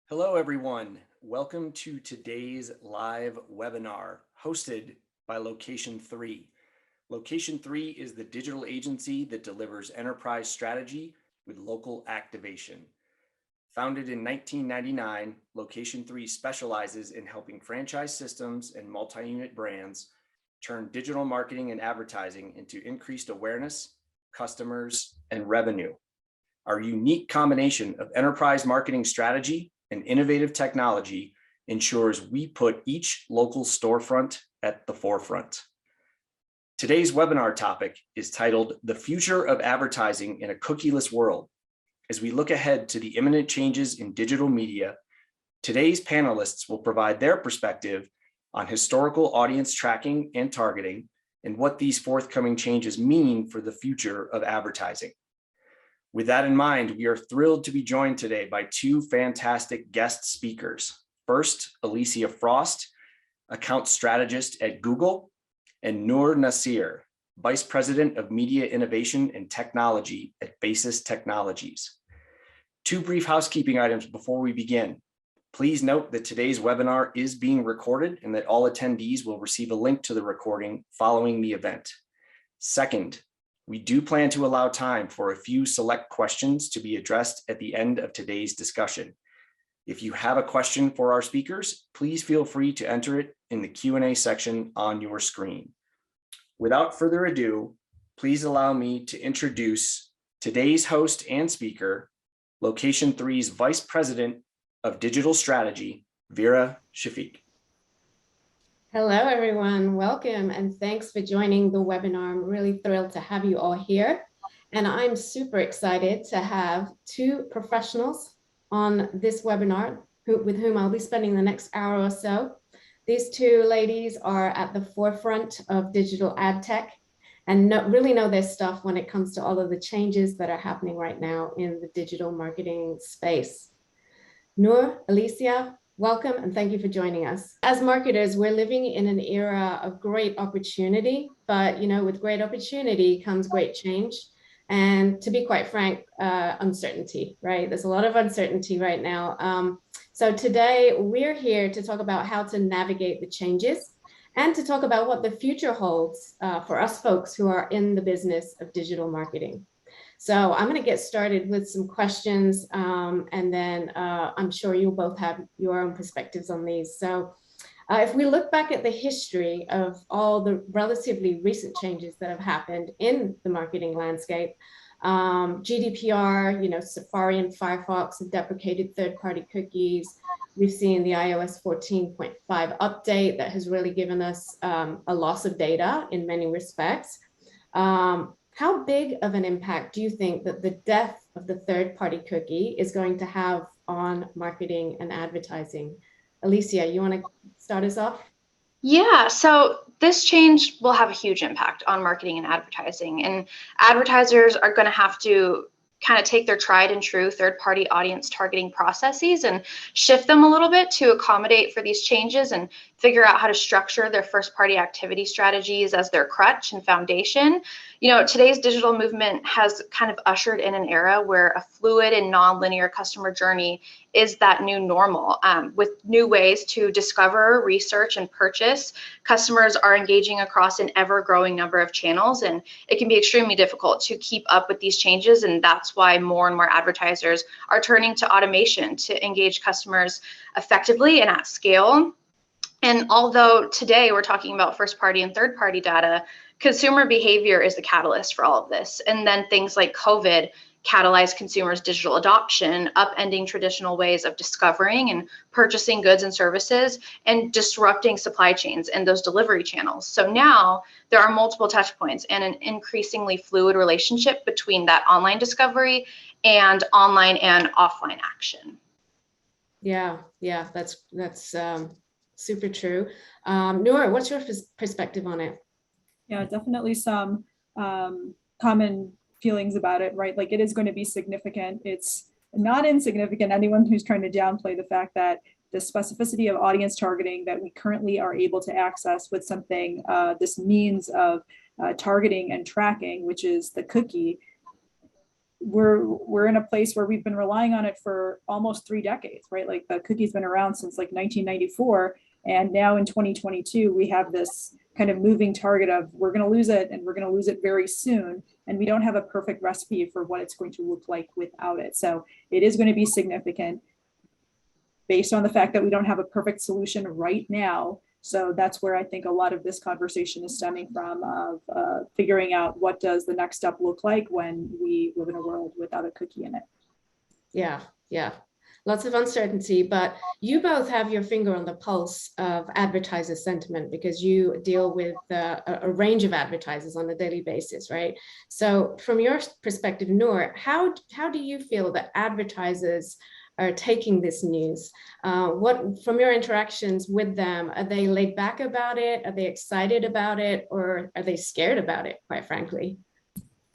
Hello, everyone. Welcome to today's live webinar hosted by Location 3. Location 3 is the digital agency that delivers enterprise strategy with local activation. Founded in 1999, Location 3 specializes in helping franchise systems and multi-unit brands turn digital marketing and advertising into increased awareness, customers, and revenue. Our unique combination of enterprise marketing strategy and innovative technology ensures we put each local storefront at the forefront. Today's webinar topic is titled "The Future of Advertising in a Cookieless World." As we look ahead to the imminent changes in digital media, today's panelists will provide their perspective on historical audience tracking and targeting and what these forthcoming changes mean for the future of advertising. With that in mind, we are thrilled to be joined today by two fantastic guest speakers. First, Alicia Frost, account strategist at Google, and Noor Nasir, Vice President of Media Innovation and Technology at Basis Technologies. Two brief housekeeping items before we begin. Please note that today's webinar is being recorded and that all attendees will receive a link to the recording following the event. Second, we do plan to allow time for a few select questions to be addressed at the end of today's discussion. If you have a question for our speakers, please feel free to enter it in the Q&A section on your screen. Without further ado, please allow me to introduce today's host and speaker, Location 3's Vice President of Digital Strategy, Vera Shafiq. Hello, everyone. Welcome, and thanks for joining the webinar. I'm really thrilled to have you all here. And I'm super excited to have two professionals on this webinar with whom I'll be spending the next hour or so. These two ladies are at the forefront of digital ad tech and really know their stuff when it comes to all of the changes that are happening right now in the digital marketing space. Noor, Alicia, welcome and thank you for joining us. As marketers, we're living in an era of great opportunity, but with great opportunity comes great change. And to be quite frank, uncertainty, right? There's a lot of uncertainty right now. So today we're here to talk about how to navigate the changes and to talk about what the future holds for us folks who are in the business of digital marketing. So I'm going to get started with some questions, and then I'm sure you'll both have your own perspectives on these. So if we look back at the history of all the relatively recent changes that have happened in the marketing landscape, GDPR, Safari and Firefox have deprecated third-party cookies. We've seen the iOS 14.5 update that has really given us a loss of data in many respects. How big of an impact do you think that the death of the third-party cookie is going to have on marketing and advertising? Alicia, you want to start us off? Yeah, so this change will have a huge impact on marketing and advertising, and advertisers are going to have to kind of take their tried and true third-party audience targeting processes and shift them a little bit to accommodate for these changes and figure out how to structure their first-party activity strategies as their crutch and foundation. Today's digital movement has kind of ushered in an era where a fluid and non-linear customer journey is that new normal. With new ways to discover, research, and purchase, customers are engaging across an ever-growing number of channels, and it can be extremely difficult to keep up with these changes, and that's why more and more advertisers are turning to automation to engage customers effectively and at scale. And although today we're talking about first-party and third-party data, consumer behavior is the catalyst for all of this. And then things like COVID catalyzed consumers' digital adoption, upending traditional ways of discovering and purchasing goods and services, and disrupting supply chains and those delivery channels. So now there are multiple touch points and an increasingly fluid relationship between that online discovery and online and offline action. Yeah, that's super true. Noor, what's your perspective on it? Yeah, definitely some common feelings about it, right? Like, it is going to be significant. It's not insignificant. Anyone who's trying to downplay the fact that the specificity of audience targeting that we currently are able to access with something, this means of targeting and tracking, which is the cookie, we're in a place where we've been relying on it for almost 3 decades, right? Like the cookie's been around since like 1994. And now in 2022, we have this kind of moving target of we're going to lose it and we're going to lose it very soon. And we don't have a perfect recipe for what it's going to look like without it. So it is going to be significant based on the fact that we don't have a perfect solution right now. So that's where I think a lot of this conversation is stemming from, of figuring out what does the next step look like when we live in a world without a cookie in it. Yeah, yeah. Lots of uncertainty, but you both have your finger on the pulse of advertiser sentiment because you deal with a range of advertisers on a daily basis, right? So from your perspective, Noor, how do you feel that advertisers are taking this news? What, from your interactions with them, are they laid back about it? Are they excited about it? Or are they scared about it, quite frankly?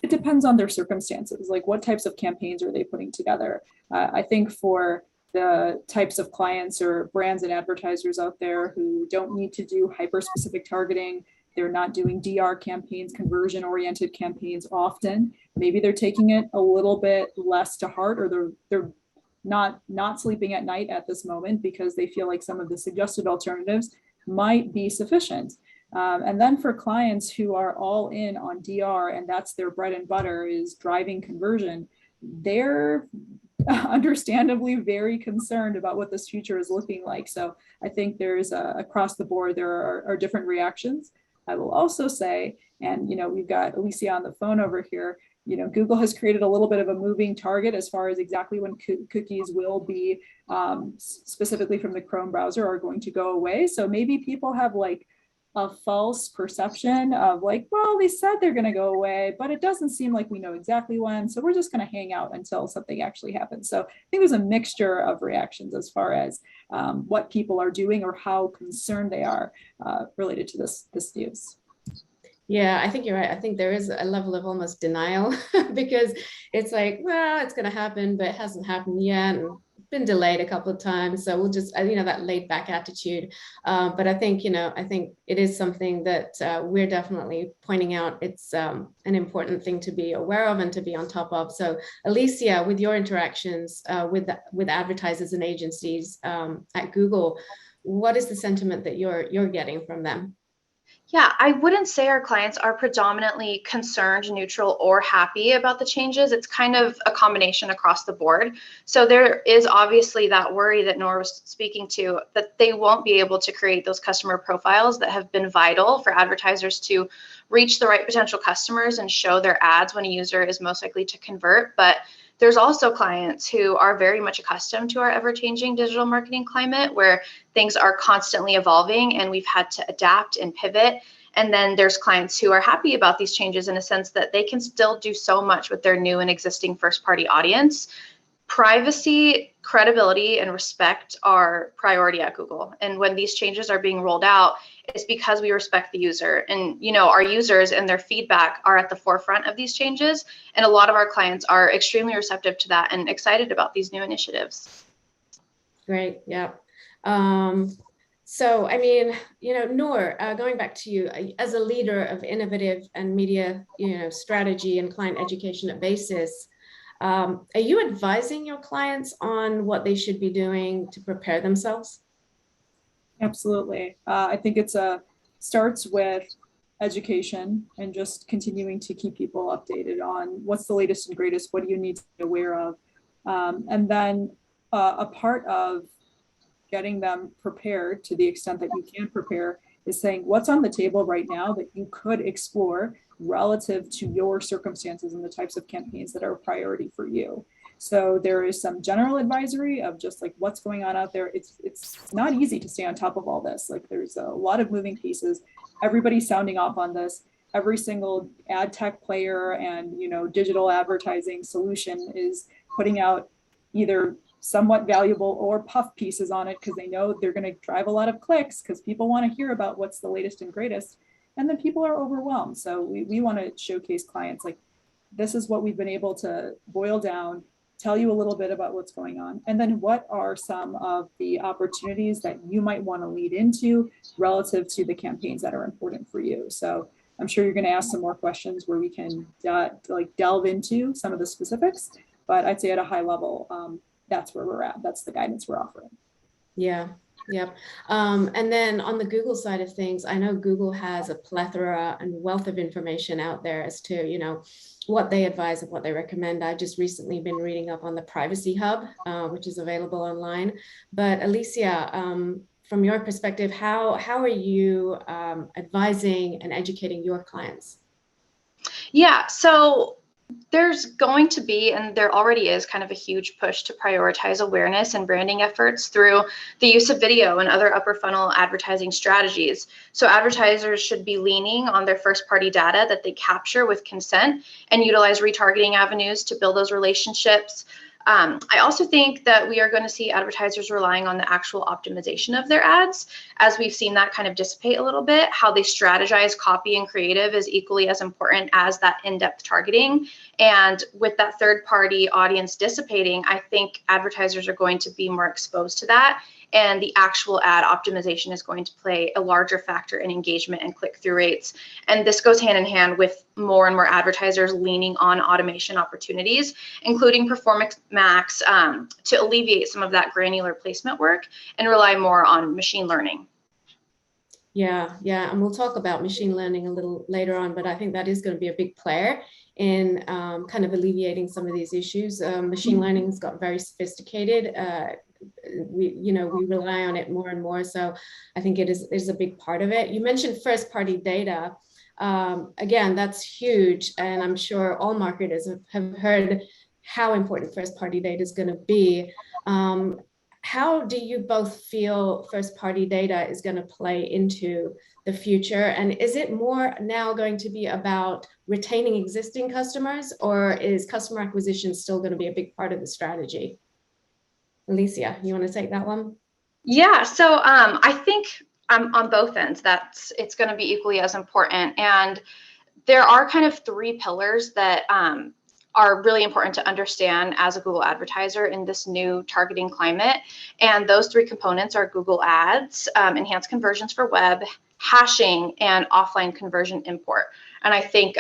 It depends on their circumstances, like what types of campaigns are they putting together? I think for the types of clients or brands and advertisers out there who don't need to do hyper-specific targeting, they're not doing DR campaigns, conversion-oriented campaigns often. Maybe they're taking it a little bit less to heart, or they're not sleeping at night at this moment because they feel like some of the suggested alternatives might be sufficient. And then for clients who are all in on DR and that's their bread and butter is driving conversion, they're understandably very concerned about what this future is looking like. So I think there's across the board, there are different reactions. I will also say, and we've got Alicia on the phone over here, Google has created a little bit of a moving target as far as exactly when cookies will be, specifically from the Chrome browser, are going to go away. So maybe people have like a false perception of like, well, they said they're going to go away, but it doesn't seem like we know exactly when. So we're just going to hang out until something actually happens. So I think there's a mixture of reactions as far as what people are doing or how concerned they are related to this news. Yeah, I think you're right. I think there is a level of almost denial because it's like, well, it's going to happen, but it hasn't happened yet. And been delayed a couple of times. So we'll just, that laid back attitude. But I think, I think it is something that we're definitely pointing out. It's an important thing to be aware of and to be on top of. So Alicia, with your interactions with advertisers and agencies at Google, what is the sentiment that you're getting from them? Yeah, I wouldn't say our clients are predominantly concerned, neutral, or happy about the changes. It's kind of a combination across the board. So there is obviously that worry that Nora was speaking to, that they won't be able to create those customer profiles that have been vital for advertisers to reach the right potential customers and show their ads when a user is most likely to convert. But there's also clients who are very much accustomed to our ever-changing digital marketing climate where things are constantly evolving and we've had to adapt and pivot. And then there's clients who are happy about these changes in a sense that they can still do so much with their new and existing first-party audience. Privacy, credibility, and respect are priority at Google. And when these changes are being rolled out, it's because we respect the user. And our users and their feedback are at the forefront of these changes. And a lot of our clients are extremely receptive to that and excited about these new initiatives. Great, yeah. So, Noor, going back to you, as a leader of innovative and media, strategy and client education at Basis, are you advising your clients on what they should be doing to prepare themselves? Absolutely. I think it starts with education and just continuing to keep people updated on what's the latest and greatest, what do you need to be aware of. And then a part of getting them prepared to the extent that you can prepare is saying what's on the table right now that you could explore relative to your circumstances and the types of campaigns that are a priority for you. So there is some general advisory of just like what's going on out there. It's not easy to stay on top of all this. Like there's a lot of moving pieces. Everybody's sounding off on this. Every single ad tech player and digital advertising solution is putting out either somewhat valuable or puff pieces on it because they know they're going to drive a lot of clicks because people want to hear about what's the latest and greatest. And then people are overwhelmed. So we want to showcase clients like this is what we've been able to boil down, tell you a little bit about what's going on. And then what are some of the opportunities that you might want to lead into relative to the campaigns that are important for you. So I'm sure you're going to ask some more questions where we can delve into some of the specifics, but I'd say at a high level, that's where we're at. That's the guidance we're offering. Yeah. Yep. And then on the Google side of things, I know Google has a plethora and wealth of information out there as to, you know, what they advise and what they recommend. I've just recently been reading up on the Privacy Hub, which is available online. But Alicia, from your perspective, how are you advising and educating your clients? Yeah, so there's going to be, and there already is, kind of a huge push to prioritize awareness and branding efforts through the use of video and other upper funnel advertising strategies. So advertisers should be leaning on their first party data that they capture with consent and utilize retargeting avenues to build those relationships. I also think that we are going to see advertisers relying on the actual optimization of their ads, as we've seen that kind of dissipate a little bit. How they strategize copy and creative is equally as important as that in-depth targeting. And with that third-party audience dissipating, I think advertisers are going to be more exposed to that. And the actual ad optimization is going to play a larger factor in engagement and click-through rates. And this goes hand in hand with more and more advertisers leaning on automation opportunities, including Performance Max, to alleviate some of that granular placement work and rely more on machine learning. Yeah, and we'll talk about machine learning a little later on, but I think that is going to be a big player in kind of alleviating some of these issues. Machine learning has got very sophisticated. We rely on it more and more. So I think it is a big part of it. You mentioned first party data. Again, that's huge. And I'm sure all marketers have heard how important first party data is going to be. How do you both feel first party data is going to play into the future? And is it more now going to be about retaining existing customers, or is customer acquisition still going to be a big part of the strategy? Alicia, you want to take that one? Yeah, so I think on both ends, it's going to be equally as important. And there are kind of three pillars that are really important to understand as a Google advertiser in this new targeting climate. And those three components are Google Ads, enhanced conversions for web, hashing, and offline conversion import. And I think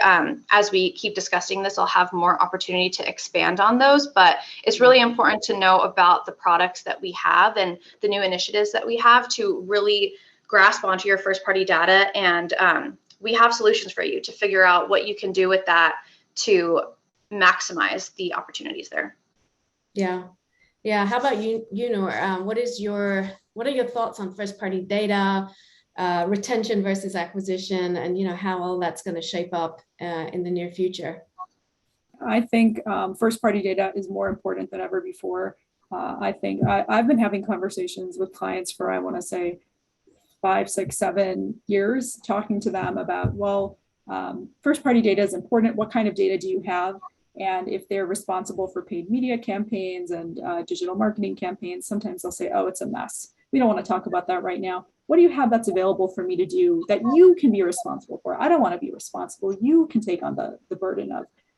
as we keep discussing this, I'll have more opportunity to expand on those, but it's really important to know about the products that we have and the new initiatives that we have to really grasp onto your first party data. And we have solutions for you to figure out what you can do with that to maximize the opportunities there. Yeah. How about you, Noor? What are your thoughts on first party data, retention versus acquisition, and how all that's going to shape up in the near future? I think first party data is more important than ever before. I think I've been having conversations with clients for, I want to say, 5, 6, 7 years, talking to them about, well, first party data is important. What kind of data do you have? And if they're responsible for paid media campaigns and digital marketing campaigns, sometimes they'll say, oh, it's a mess. We don't want to talk about that right now. What do you have that's available for me to do that you can be responsible for? I don't want to be responsible. You can take on the burden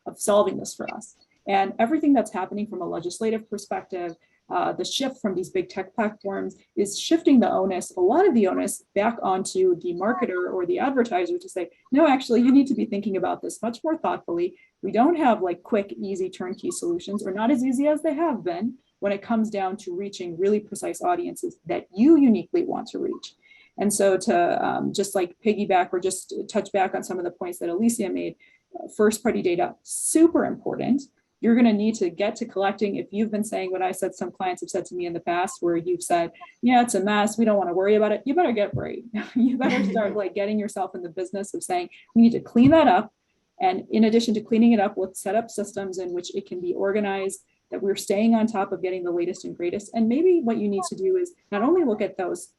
of solving this for us. And everything that's happening from a legislative perspective, the shift from these big tech platforms is shifting the onus, a lot of the onus, back onto the marketer or the advertiser to say, no, actually, you need to be thinking about this much more thoughtfully. We don't have like quick, easy turnkey solutions, or not as easy as they have been when it comes down to reaching really precise audiences that you uniquely want to reach. And so to just like piggyback or just touch back on some of the points that Alicia made, first party data, super important. You're going to need to get to collecting. If you've been saying what I said, some clients have said to me in the past, where you've said, yeah, it's a mess, we don't want to worry about it. You better get brave. You better start like getting yourself in the business of saying, we need to clean that up. And in addition to cleaning it up, let's set up systems in which it can be organized, that we're staying on top of getting the latest and greatest. And maybe what you need to do is not only look at those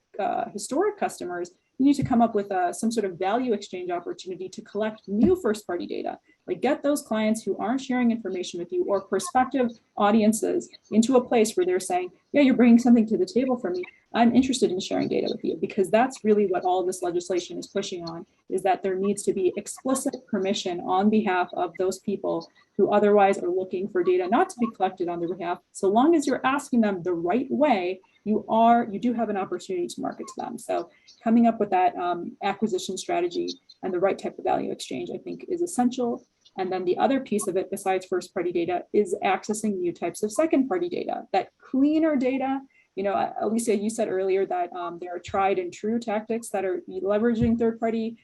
historic customers, you need to come up with some sort of value exchange opportunity to collect new first party data. Like get those clients who aren't sharing information with you or prospective audiences into a place where they're saying, yeah, you're bringing something to the table for me. I'm interested in sharing data with you, because that's really what all of this legislation is pushing on, is that there needs to be explicit permission on behalf of those people who otherwise are looking for data not to be collected on their behalf. So long as you're asking them the right way, you do have an opportunity to market to them. So coming up with that acquisition strategy and the right type of value exchange, I think, is essential. And then the other piece of it, besides first party data, is accessing new types of second party data, that cleaner data. You know, Alicia, you said earlier that there are tried and true tactics that are leveraging third party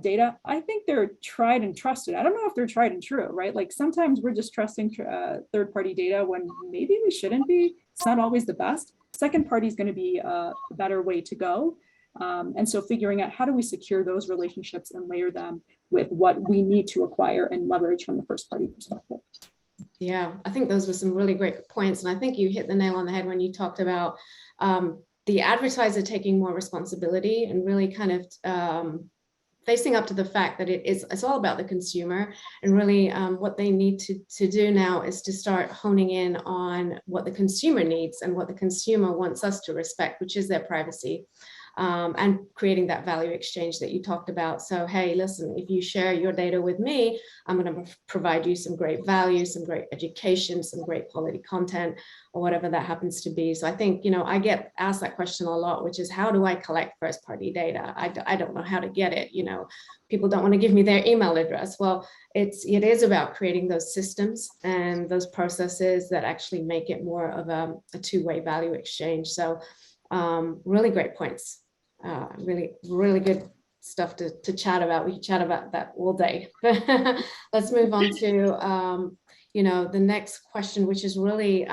data. I think they're tried and trusted. I don't know if they're tried and true, right? Like sometimes we're just trusting third party data when maybe we shouldn't be. It's not always the best. Second party is going to be a better way to go. And so figuring out how do we secure those relationships and layer them with what we need to acquire and leverage from the first party perspective. Yeah, I think those were some really great points. And I think you hit the nail on the head when you talked about the advertiser taking more responsibility and really kind of facing up to the fact that it's all about the consumer, and really what they need to do now is to start honing in on what the consumer needs and what the consumer wants us to respect, which is their privacy. And creating that value exchange that you talked about. So, hey, listen, if you share your data with me, I'm going to provide you some great value, some great education, some great quality content, or whatever that happens to be. So I think, you know, I get asked that question a lot, which is, how do I collect first party data? I don't know how to get it. You know, people don't want to give me their email address. Well, it is about creating those systems and those processes that actually make it more of a two-way value exchange. So really great points. Really good stuff to chat about. We can chat about that all day. Let's move on to you know, the next question, which is really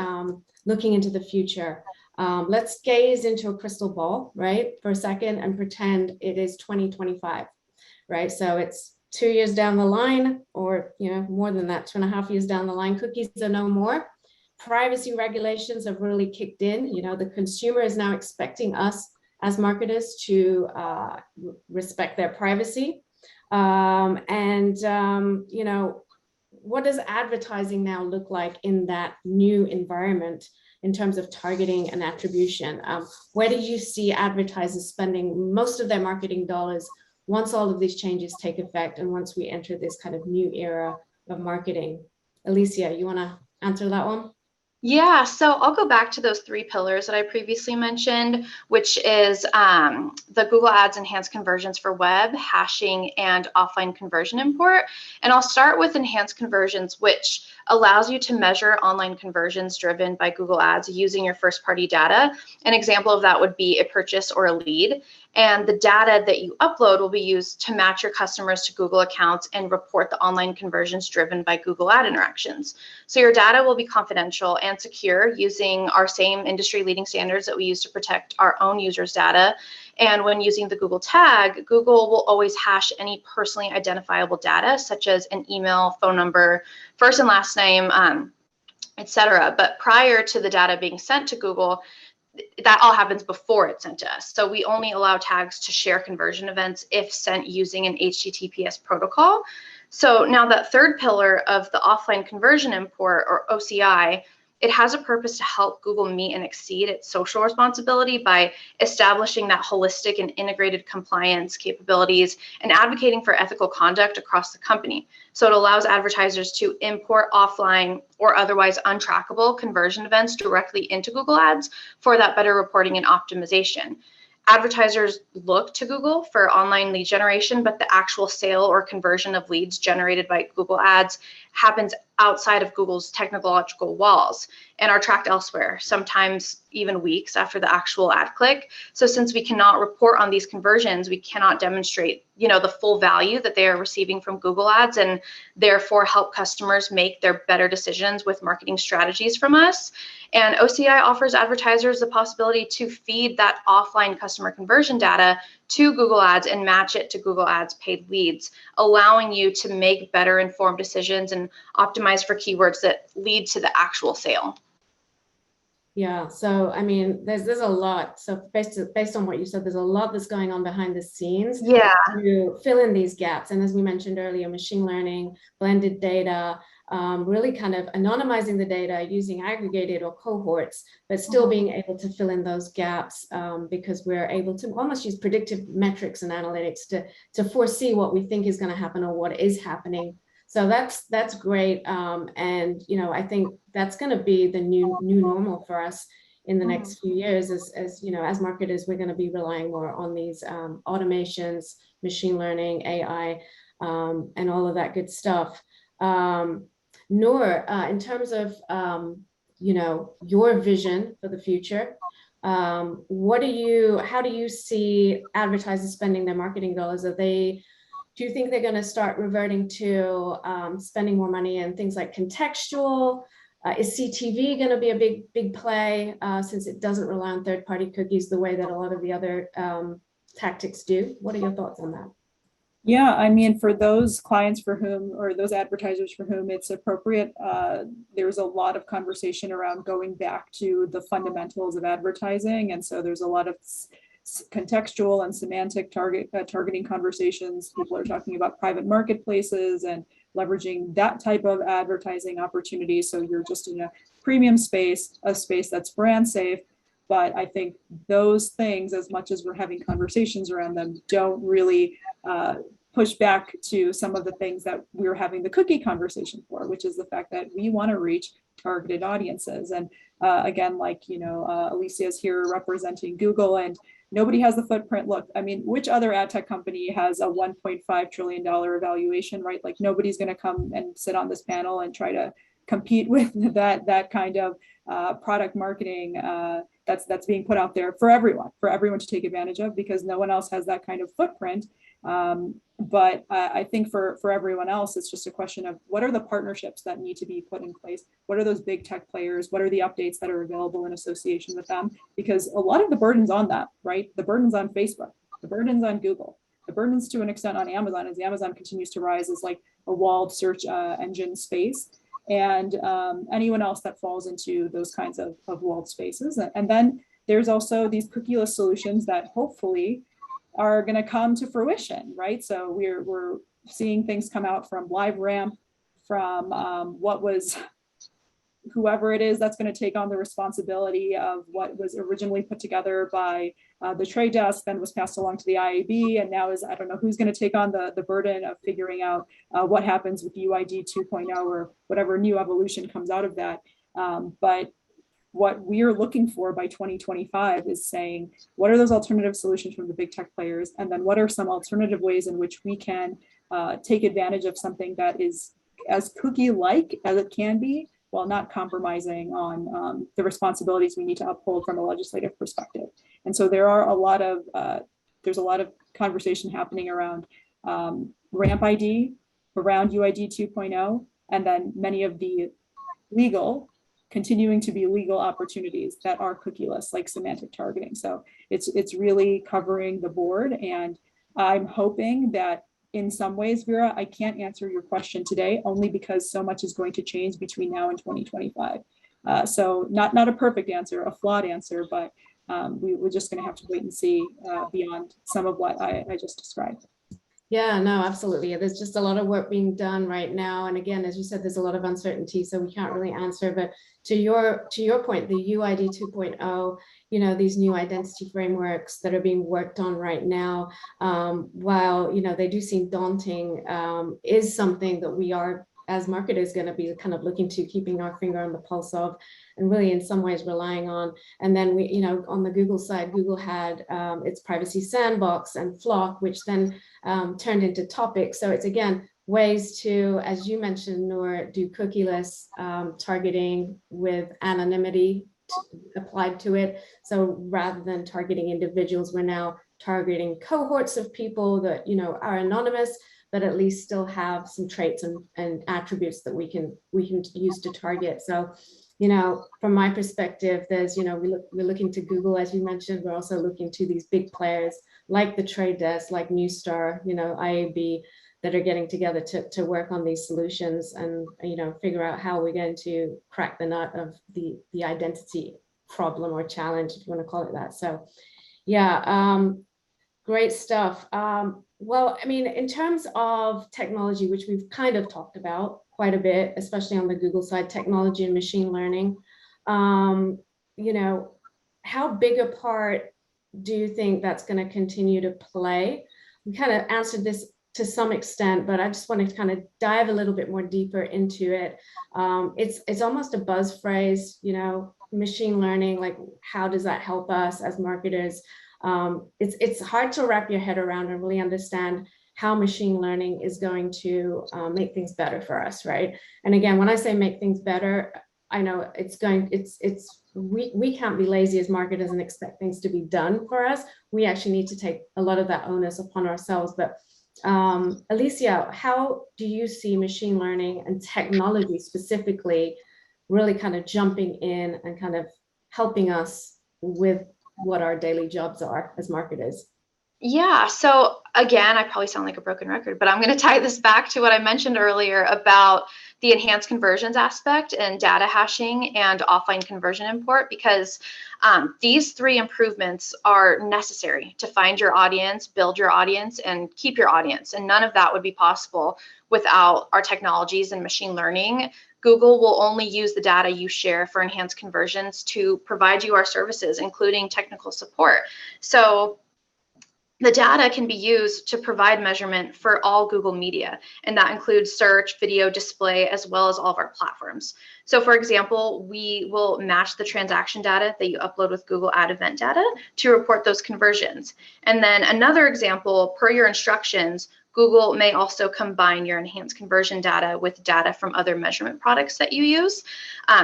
looking into the future. Let's gaze into a crystal ball, right, for a second, and pretend it is 2025, right? So it's 2 years down the line, or you know, more than that, 2.5 years down the line. Cookies are no more. Privacy regulations have really kicked in. You know, the consumer is now expecting us as marketers to respect their privacy. You know, what does advertising now look like in that new environment in terms of targeting and attribution? Where do you see advertisers spending most of their marketing dollars once all of these changes take effect and once we enter this kind of new era of marketing? Alicia, you want to answer that one? Yeah, so I'll go back to those 3 pillars that I previously mentioned, which is the Google Ads enhanced conversions for web, hashing, and offline conversion import. And I'll start with enhanced conversions, which allows you to measure online conversions driven by Google Ads using your first party data. An example of that would be a purchase or a lead. And the data that you upload will be used to match your customers to Google accounts and report the online conversions driven by Google ad interactions. So your data will be confidential and secure using our same industry leading standards that we use to protect our own users' data. And when using the Google tag, Google will always hash any personally identifiable data, such as an email, phone number, first and last name, etc. But prior to the data being sent to Google, that all happens before it's sent to us. So we only allow tags to share conversion events if sent using an HTTPS protocol. So now that third pillar of the offline conversion import, or OCI, it has a purpose to help Google meet and exceed its social responsibility by establishing that holistic and integrated compliance capabilities and advocating for ethical conduct across the company. So it allows advertisers to import offline or otherwise untrackable conversion events directly into Google Ads for that better reporting and optimization. Advertisers look to Google for online lead generation, but the actual sale or conversion of leads generated by Google Ads happens outside of Google's technological walls and are tracked elsewhere, sometimes even weeks after the actual ad click. So since we cannot report on these conversions, we cannot demonstrate, you know, the full value that they are receiving from Google Ads, and therefore help customers make their better decisions with marketing strategies from us. And OCI offers advertisers the possibility to feed that offline customer conversion data to Google Ads and match it to Google Ads paid leads, allowing you to make better informed decisions and optimize for keywords that lead to the actual sale. Yeah, so I mean, there's a lot. So based on what you said, there's a lot that's going on behind the scenes Yeah. to fill in these gaps. And as we mentioned earlier, machine learning, blended data, really kind of anonymizing the data, using aggregated or cohorts, but still being able to fill in those gaps because we're able to almost use predictive metrics and analytics to foresee what we think is going to happen or what is happening. So that's great. And, you know, I think that's going to be the new normal for us in the next few years as you know, as marketers, we're going to be relying more on these automations, machine learning, AI, and all of that good stuff. Noor, in terms of, you know, your vision for the future, how do you see advertisers spending their marketing dollars? Do you think they're going to start reverting to spending more money in things like contextual? Is CTV going to be a big play since it doesn't rely on third-party cookies the way that a lot of the other tactics do? What are your thoughts on that? Yeah, I mean, for those clients for whom, or those advertisers for whom it's appropriate, there's a lot of conversation around going back to the fundamentals of advertising. And so there's a lot of contextual and semantic targeting conversations. People are talking about private marketplaces and leveraging that type of advertising opportunity. So you're just in a premium space, a space that's brand safe. But I think those things, as much as we're having conversations around them, don't really push back to some of the things that we're having the cookie conversation for, which is the fact that we want to reach targeted audiences. And again, like, you know, Alicia's here representing Google, and nobody has the footprint. Look, I mean, which other ad tech company has a $1.5 trillion valuation, right? Like, nobody's going to come and sit on this panel and try to compete with that kind of product marketing that's being put out there for everyone to take advantage of, because no one else has that kind of footprint. But I think for everyone else, it's just a question of what are the partnerships that need to be put in place? What are those big tech players? What are the updates that are available in association with them? Because a lot of the burden's on them, right? The burden's on Facebook, the burden's on Google, the burden's to an extent on Amazon, as Amazon continues to rise as like a walled search engine space. And anyone else that falls into those kinds of walled spaces. And then there's also these cookieless solutions that hopefully are going to come to fruition, right? So we're seeing things come out from LiveRamp, from what was whoever it is that's going to take on the responsibility of what was originally put together by the Trade Desk, then was passed along to the IAB, and now is, I don't know who's going to take on the burden of figuring out what happens with UID 2.0 or whatever new evolution comes out of that. But what we're looking for by 2025 is saying, what are those alternative solutions from the big tech players? And then what are some alternative ways in which we can take advantage of something that is as cookie-like as it can be, while not compromising on the responsibilities we need to uphold from a legislative perspective. And so there are there's a lot of conversation happening around RAMP ID, around UID 2.0, and then many of the continuing to be legal opportunities that are cookieless, like semantic targeting. So it's really covering the board. And I'm hoping that in some ways, Vera, I can't answer your question today, only because so much is going to change between now and 2025. So not a perfect answer, a flawed answer, but we're just going to have to wait and see beyond some of what I just described. Yeah, no, absolutely. There's just a lot of work being done right now. And again, as you said, there's a lot of uncertainty, so we can't really answer. But to your point, the UID 2.0, you know, these new identity frameworks that are being worked on right now, while, you know, they do seem daunting, is something that we are, as marketers, going to be kind of looking to, keeping our finger on the pulse of, and really in some ways relying on. And then we, you know, on the Google side, Google had its privacy sandbox and Flock, which then turned into Topics. So it's, again, ways to, as you mentioned, Noor, do cookieless targeting with anonymity applied to it. So rather than targeting individuals, we're now targeting cohorts of people that, you know, are anonymous, but at least still have some traits and attributes that we can use to target. So, you know, from my perspective, there's, you know, we're looking to Google, as you mentioned. We're also looking to these big players like the Trade Desk, like Newstar, you know, IAB, that are getting together to work on these solutions and, you know, figure out how we're going to crack the nut of the identity problem or challenge, if you want to call it that. So, yeah, great stuff. Well, I mean, in terms of technology, which we've kind of talked about, quite a bit, especially on the Google side, technology and machine learning. You know, how big a part do you think that's going to continue to play? We kind of answered this to some extent, but I just wanted to kind of dive a little bit more deeper into it. It's almost a buzz phrase, you know, machine learning, like how does that help us as marketers? It's hard to wrap your head around and really understand how machine learning is going to make things better for us, right? And again, when I say make things better, I know we can't be lazy as marketers and expect things to be done for us. We actually need to take a lot of that onus upon ourselves. But Alicia, how do you see machine learning and technology specifically really kind of jumping in and kind of helping us with what our daily jobs are as marketers? Yeah, so again, I probably sound like a broken record, but I'm going to tie this back to what I mentioned earlier about the enhanced conversions aspect and data hashing and offline conversion import, because these three improvements are necessary to find your audience, build your audience, and keep your audience. And none of that would be possible without our technologies and machine learning. Google will only use the data you share for enhanced conversions to provide you our services, including technical support. So the data can be used to provide measurement for all Google media, and that includes search, video, display, as well as all of our platforms. So for example, we will match the transaction data that you upload with Google Ad Event data to report those conversions. And then another example, per your instructions, Google may also combine your enhanced conversion data with data from other measurement products that you use,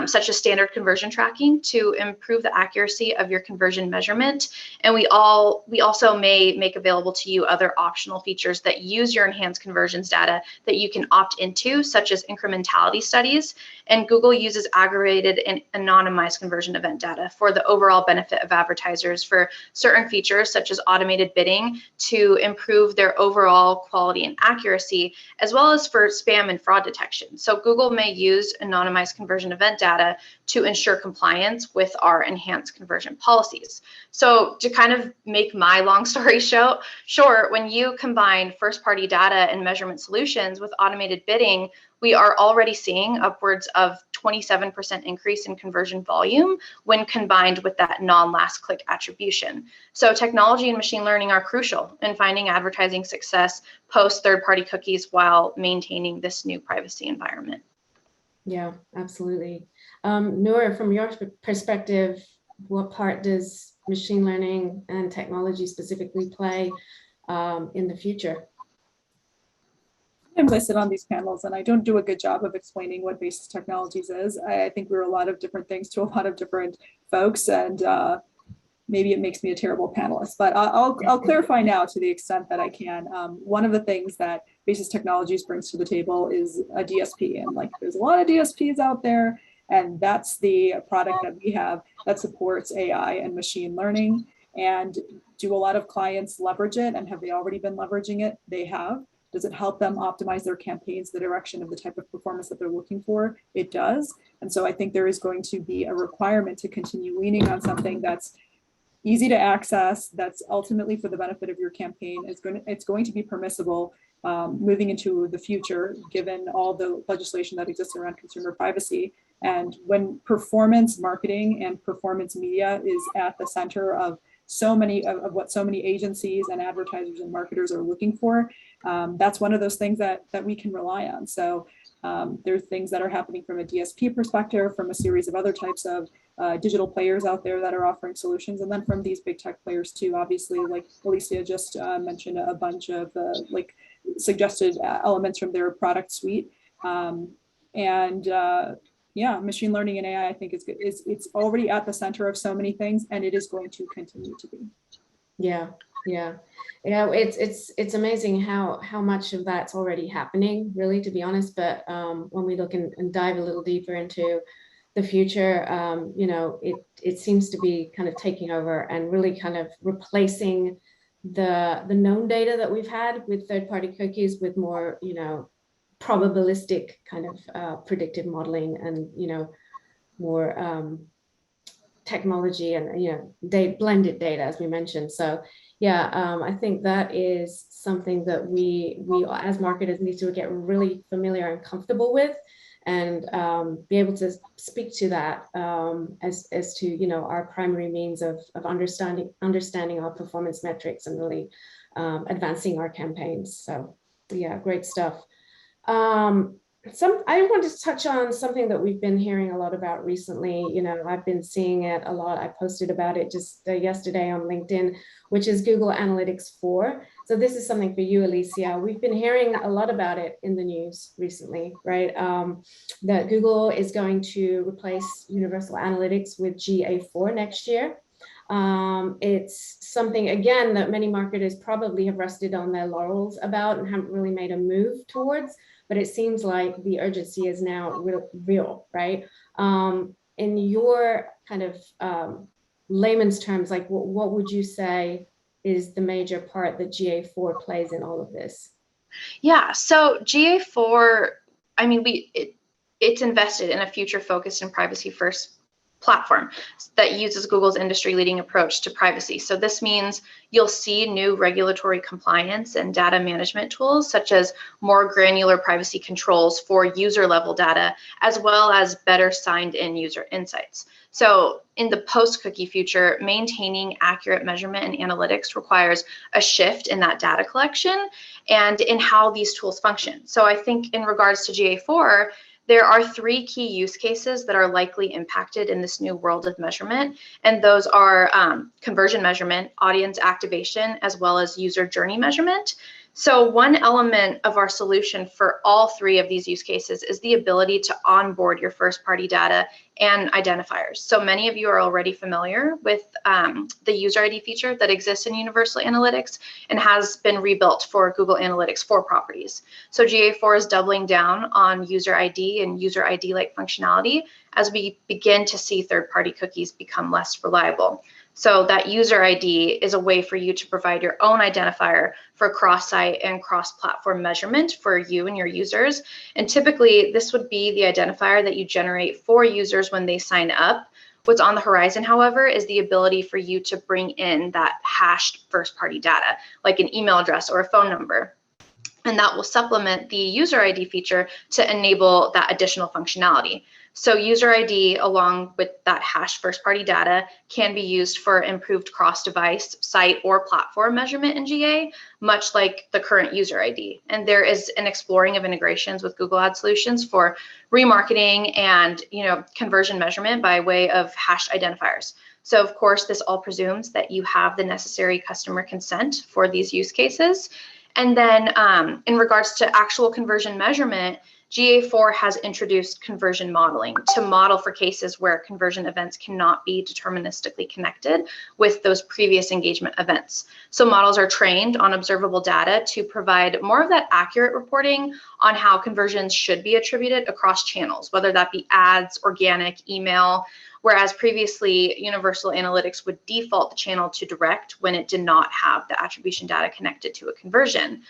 such as standard conversion tracking, to improve the accuracy of your conversion measurement. And we also may make available to you other optional features that use your enhanced conversions data that you can opt into, such as incrementality studies. And Google uses aggregated and anonymized conversion event data for the overall benefit of advertisers for certain features, such as automated bidding, to improve their overall quality and accuracy, as well as for spam and fraud detection. So Google may use anonymized conversion event data to ensure compliance with our enhanced conversion policies. So to kind of make my long story short, when you combine first-party data and measurement solutions with automated bidding, we are already seeing upwards of 27% increase in conversion volume when combined with that non-last click attribution. So technology and machine learning are crucial in finding advertising success post third-party cookies while maintaining this new privacy environment. Yeah, absolutely. Noor, from your perspective, what part does machine learning and technology specifically play in the future? Sometimes I sit on these panels and I don't do a good job of explaining what Basis Technologies is. I think we're a lot of different things to a lot of different folks, and maybe it makes me a terrible panelist, but I'll clarify now to the extent that I can. One of the things that Basis Technologies brings to the table is a DSP, and like there's a lot of DSPs out there, and that's the product that we have that supports AI and machine learning. And do a lot of clients leverage it, and have they already been leveraging it? They have. Does it help them optimize their campaigns, the direction of the type of performance that they're looking for? It does. And so I think there is going to be a requirement to continue leaning on something that's easy to access, that's ultimately for the benefit of your campaign. It's going to be permissible moving into the future, given all the legislation that exists around consumer privacy. And when performance marketing and performance media is at the center of so many of what so many agencies and advertisers and marketers are looking for, that's one of those things that we can rely on. So there are things that are happening from a DSP perspective, from a series of other types of digital players out there that are offering solutions, and then from these big tech players too. Obviously, like Alicia just mentioned, a bunch of like suggested elements from their product suite. Yeah, machine learning and AI, I think it's already at the center of so many things, and it is going to continue to be. Yeah. It's amazing how much of that's already happening, really, to be honest. But when we look and dive a little deeper into the future, it seems to be kind of taking over and really kind of replacing the known data that we've had with third-party cookies with more, probabilistic kind of predictive modeling and, more technology and, blended data, as we mentioned. So Yeah, I think that is something that we as marketers need to get really familiar and comfortable with, and be able to speak to that as to, you know, our primary means of understanding our performance metrics and really advancing our campaigns. So yeah, great stuff. I wanted to touch on something that we've been hearing a lot about recently. You know, I've been seeing it a lot. I posted about it just yesterday on LinkedIn, which is Google Analytics 4. So this is something for you, Alicia. We've been hearing a lot about it in the news recently, right? That Google is going to replace Universal Analytics with GA4 next year. It's something, again, that many marketers probably have rested on their laurels about and haven't really made a move towards, but it seems like the urgency is now real, right? In your kind of layman's terms, like what would you say is the major part that GA4 plays in all of this? Yeah, so GA4, I mean, it's invested in a future-focused and privacy-first platform that uses Google's industry-leading approach to privacy. So this means you'll see new regulatory compliance and data management tools, such as more granular privacy controls for user-level data, as well as better signed-in user insights. So in the post-cookie future, maintaining accurate measurement and analytics requires a shift in that data collection and in how these tools function. So I think in regards to GA4, there are 3 key use cases that are likely impacted in this new world of measurement, and those are conversion measurement, audience activation, as well as user journey measurement. So one element of our solution for all 3 of these use cases is the ability to onboard your first-party data and identifiers. So many of you are already familiar with the user ID feature that exists in Universal Analytics and has been rebuilt for Google Analytics 4 properties. So GA4 is doubling down on user ID and user ID-like functionality as we begin to see third-party cookies become less reliable. So that user ID is a way for you to provide your own identifier for cross-site and cross-platform measurement for you and your users. And typically, this would be the identifier that you generate for users when they sign up. What's on the horizon, however, is the ability for you to bring in that hashed first-party data, like an email address or a phone number. And that will supplement the user ID feature to enable that additional functionality. So user ID along with that hashed first-party data can be used for improved cross-device, site, or platform measurement in GA, much like the current user ID. And there is an exploring of integrations with Google Ad Solutions for remarketing and conversion measurement by way of hashed identifiers. So of course, this all presumes that you have the necessary customer consent for these use cases. And then in regards to actual conversion measurement, GA4 has introduced conversion modeling to model for cases where conversion events cannot be deterministically connected with those previous engagement events. So models are trained on observable data to provide more of that accurate reporting on how conversions should be attributed across channels, whether that be ads, organic, email, whereas previously Universal Analytics would default the channel to direct when it did not have the attribution data connected to a conversion.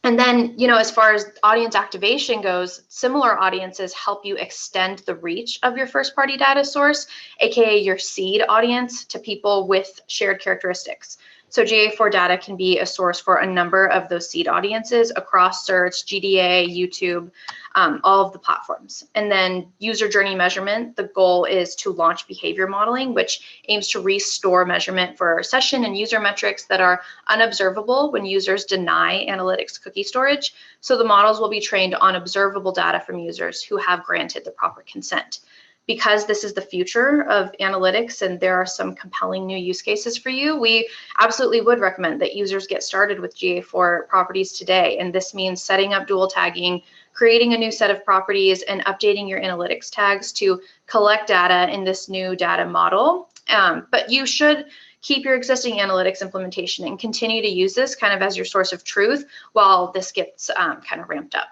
And then, as far as audience activation goes, similar audiences help you extend the reach of your first-party data source, aka your seed audience, to people with shared characteristics. So GA4 data can be a source for a number of those seed audiences across search, GDA, YouTube, all of the platforms. And then user journey measurement, the goal is to launch behavior modeling, which aims to restore measurement for session and user metrics that are unobservable when users deny analytics cookie storage. So the models will be trained on observable data from users who have granted the proper consent. Because this is the future of analytics and there are some compelling new use cases for you, we absolutely would recommend that users get started with GA4 properties today. And this means setting up dual tagging, creating a new set of properties, and updating your analytics tags to collect data in this new data model. But you should keep your existing analytics implementation and continue to use this kind of as your source of truth while this gets kind of ramped up.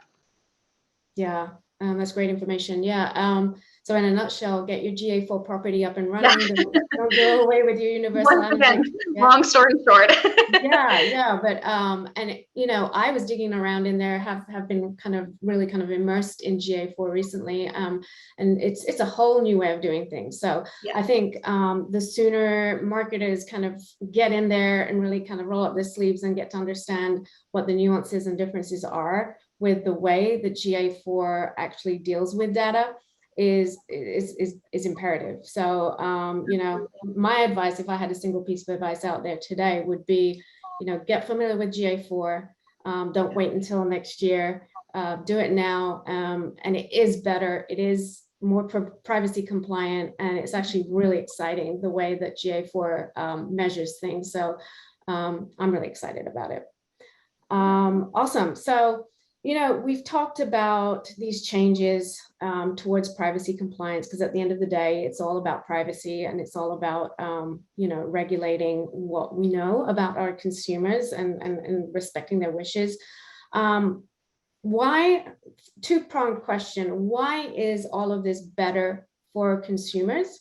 Yeah, that's great information. Yeah. So in a nutshell, get your GA4 property up and running. Don't go away with your universal Once again, energy. long story short. Yeah. But and you know, I was digging around in there, have been really immersed in GA4 recently. And it's a whole new way of doing things. So I think the sooner marketers kind of get in there and really kind of roll up their sleeves and get to understand what the nuances and differences are with the way that GA4 actually deals with data is imperative. So you know, my advice, if I had a single piece of advice out there today, would be, you know, get familiar with GA4. Don't wait until next year. Do it now. And it is better. It is more privacy compliant, and it's actually really exciting the way that GA4 measures things. So I'm really excited about it. Awesome. So, you know, we've talked about these changes towards privacy compliance, because at the end of the day, it's all about privacy, and it's all about, you know, regulating what we know about our consumers and respecting their wishes. Why, two-pronged question, why is all of this better for consumers?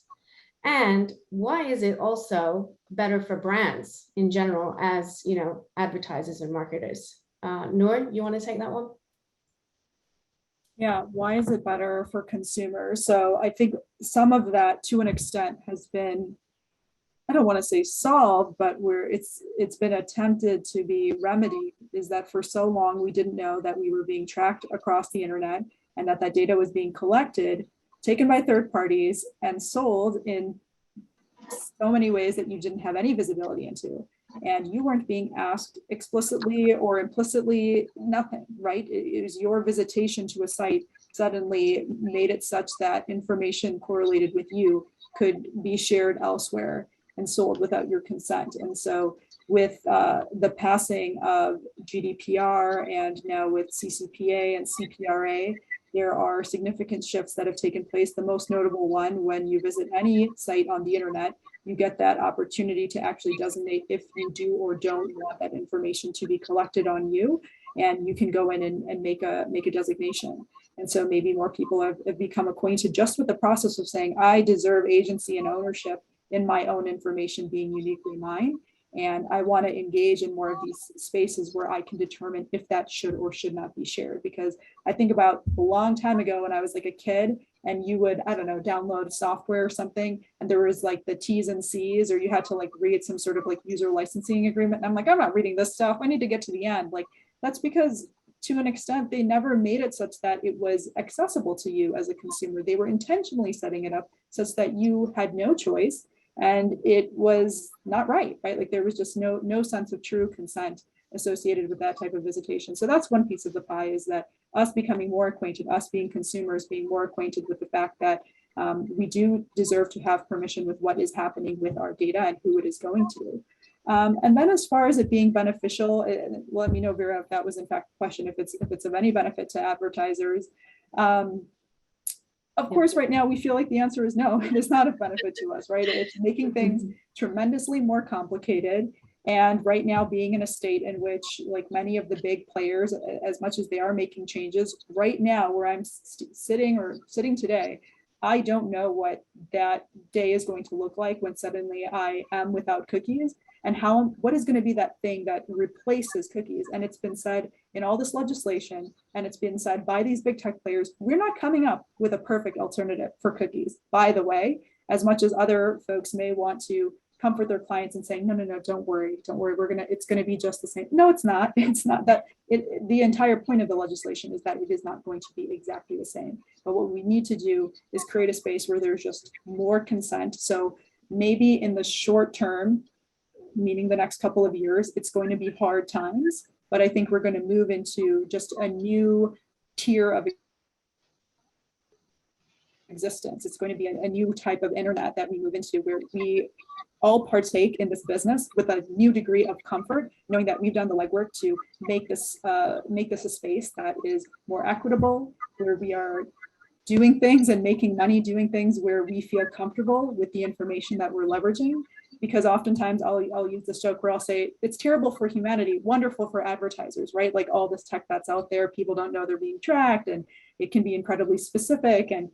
And why is it also better for brands in general, as, you know, advertisers and marketers? Noor, you want to take that one? Yeah, why is it better for consumers? So I think some of that, to an extent, has been, I don't want to say solved, but where it's been attempted to be remedied, is that for so long we didn't know that we were being tracked across the internet, and that data was being collected, taken by third parties, and sold in so many ways that you didn't have any visibility into. And you weren't being asked explicitly or implicitly, nothing, right? It was your visitation to a site suddenly made it such that information correlated with you could be shared elsewhere and sold without your consent. And so with the passing of GDPR, and now with CCPA and CPRA, there are significant shifts that have taken place. The most notable one, when you visit any site on the internet, you get that opportunity to actually designate if you do or don't want that information to be collected on you, and you can go in and make a designation. And so maybe more people have become acquainted just with the process of saying, I deserve agency and ownership in my own information being uniquely mine. And I want to engage in more of these spaces where I can determine if that should or should not be shared. Because I think about a long time ago when I was like a kid, and you would, I don't know, download software or something, and there was like the T's and C's, or you had to like read some sort of like user licensing agreement. And I'm like, I'm not reading this stuff. I need to get to the end. Like, that's because to an extent, they never made it such that it was accessible to you as a consumer. They were intentionally setting it up such that you had no choice. And it was not right? Like there was just no sense of true consent associated with that type of visitation. So that's one piece of the pie, is that us becoming more acquainted, us being consumers, being more acquainted with the fact that we do deserve to have permission with what is happening with our data and who it is going to. And then as far as it being beneficial, let me know, Vera, if that was in fact the question, if it's of any benefit to advertisers. Of course, right now we feel like the answer is no, it is not of benefit to us, right? It's making things tremendously more complicated. And right now, being in a state in which, like many of the big players, as much as they are making changes, right now where I'm sitting today, I don't know what that day is going to look like when suddenly I am without cookies, and what is going to be that thing that replaces cookies. And it's been said in all this legislation, and it's been said by these big tech players, we're not coming up with a perfect alternative for cookies, by the way, as much as other folks may want to comfort their clients and saying, no, don't worry, it's going to be just the same. No, it's not. It's not that. The entire point of the legislation is that it is not going to be exactly the same. But what we need to do is create a space where there's just more consent. So maybe in the short term, meaning the next couple of years, it's going to be hard times, but I think we're going to move into just a new tier of existence. It's going to be a new type of internet that we move into, where we all partake in this business with a new degree of comfort, knowing that we've done the legwork to make this a space that is more equitable, where we are doing things and making money doing things where we feel comfortable with the information that we're leveraging. Because oftentimes I'll use this joke where I'll say, it's terrible for humanity, wonderful for advertisers, right? Like all this tech that's out there, people don't know they're being tracked, and it can be incredibly specific. And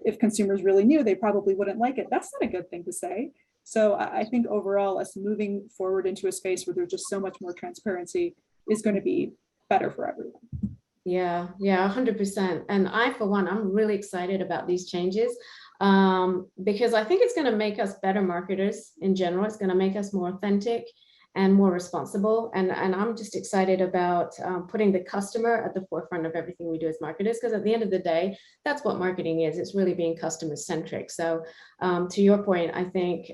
if consumers really knew, they probably wouldn't like it. That's not a good thing to say. So I think overall, us moving forward into a space where there's just so much more transparency is going to be better for everyone. Yeah, 100%. And I, for one, I'm really excited about these changes because I think it's going to make us better marketers in general. It's going to make us more authentic and more responsible. And I'm just excited about putting the customer at the forefront of everything we do as marketers, because at the end of the day, that's what marketing is. It's really being customer centric. So to your point, I think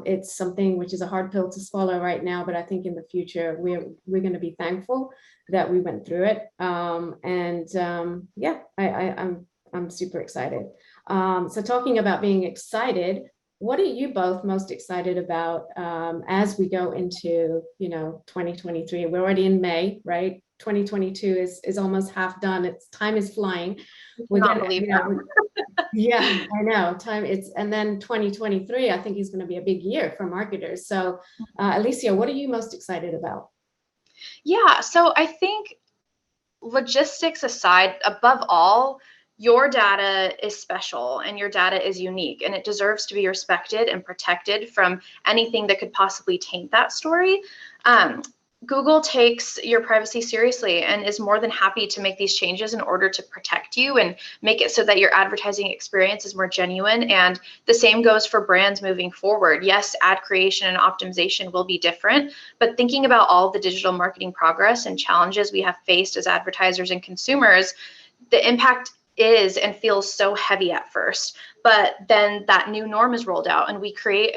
it's something which is a hard pill to swallow right now, but I think in the future, we're going to be thankful that we went through it. Yeah, I'm super excited. So talking about being excited, what are you both most excited about as we go into, 2023? We're already in May, right? 2022 is almost half done. Time is flying. We're Not gonna, believe that. yeah, I know. And then 2023, I think is going to be a big year for marketers. So, Alicia, what are you most excited about? Yeah, so I think logistics aside, above all, your data is special and your data is unique and it deserves to be respected and protected from anything that could possibly taint that story. Google takes your privacy seriously and is more than happy to make these changes in order to protect you and make it so that your advertising experience is more genuine. And the same goes for brands moving forward. Yes, ad creation and optimization will be different, but thinking about all the digital marketing progress and challenges we have faced as advertisers and consumers, the impact is and feels so heavy at first, but then that new norm is rolled out and we create